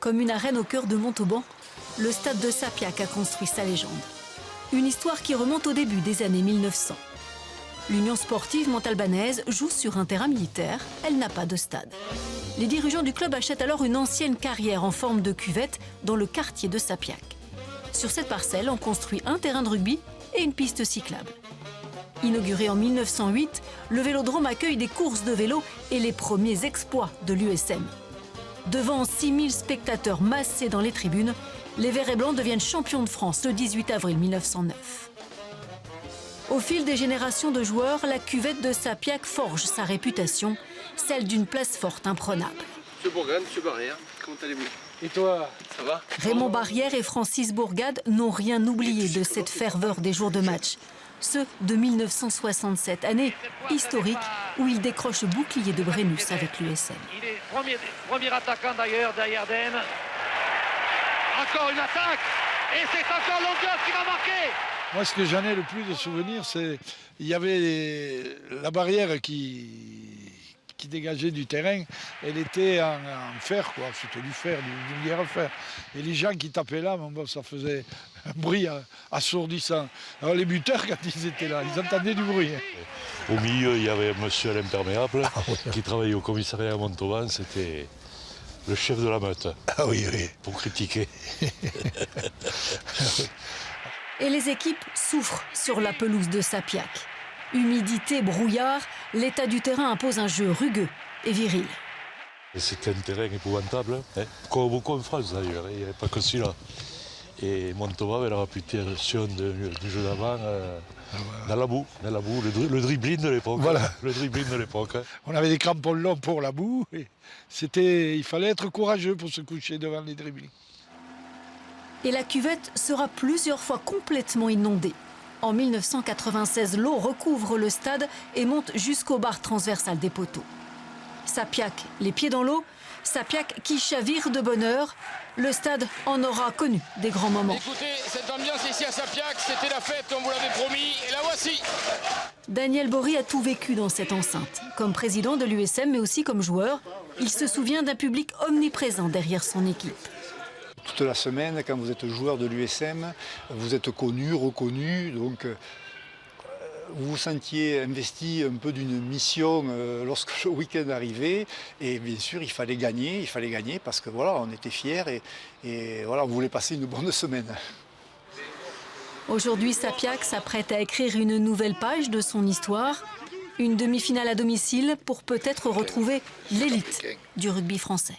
Comme une arène au cœur de Montauban, le stade de Sapiac a construit sa légende. Une histoire qui remonte au début des années 1900. L'Union sportive montalbanaise joue sur un terrain militaire, elle n'a pas de stade. Les dirigeants du club achètent alors une ancienne carrière en forme de cuvette dans le quartier de Sapiac. Sur cette parcelle, on construit un terrain de rugby et une piste cyclable. Inauguré en 1908, le vélodrome accueille des courses de vélo et les premiers exploits de l'USM. Devant 6000 spectateurs massés dans les tribunes, les Verts et Blancs deviennent champions de France le 18 avril 1909. Au fil des générations de joueurs, la cuvette de Sapiac forge sa réputation, celle d'une place forte imprenable. Monsieur Bourgade, monsieur Barrière, comment allez-vous? Et toi? Ça va? Raymond Barrière et Francis Bourgade n'ont rien oublié de cette ferveur des jours de match. Ceux de 1967, année historique où il décroche le bouclier de Brennus avec l'USM. Il est premier attaquant d'ailleurs derrière Den. Encore une attaque et c'est encore Longueur qui va marquer. Moi, ce que j'en ai le plus de souvenirs, c'est il y avait la barrière qui dégageait du terrain. Elle était en fer, quoi. C'était du fer, du lierre fer. Et les gens qui tapaient là, bon, ça faisait un bruit assourdissant. Alors les buteurs, quand ils étaient là, ils entendaient du bruit. Au milieu, il y avait un monsieur à l'imperméable qui travaillait au commissariat à Montauban. C'était le chef de la meute. Ah oui, oui. Pour critiquer. Et les équipes souffrent sur la pelouse de Sapiac. Humidité, brouillard, l'état du terrain impose un jeu rugueux et viril. C'était un terrain épouvantable, hein. Comme beaucoup en France d'ailleurs, il n'y avait pas que celui-là. Et Montauban avait la réputation du jeu d'avant dans la boue, le dribbling de l'époque. Voilà. Le dribbling de l'époque. Hein. On avait des crampons longs pour la boue. Et il fallait être courageux pour se coucher devant les dribblings. Et la cuvette sera plusieurs fois complètement inondée. En 1996, l'eau recouvre le stade et monte jusqu'aux barres transversales des poteaux. Sapiac, les pieds dans l'eau, Sapiac qui chavire de bonheur. Le stade en aura connu des grands moments. Écoutez, cette ambiance ici à Sapiac, c'était la fête, on vous l'avait promis, et la voici. Daniel Bory a tout vécu dans cette enceinte. Comme président de l'USM, mais aussi comme joueur, il se souvient d'un public omniprésent derrière son équipe. Toute la semaine, quand vous êtes joueur de l'USM, vous êtes connu, reconnu, donc vous vous sentiez investi un peu d'une mission lorsque le week-end arrivait. Et bien sûr, il fallait gagner parce que voilà, on était fiers et voilà, on voulait passer une bonne semaine. Aujourd'hui, Sapiac s'apprête à écrire une nouvelle page de son histoire. Une demi-finale à domicile pour peut-être retrouver l'élite du rugby français.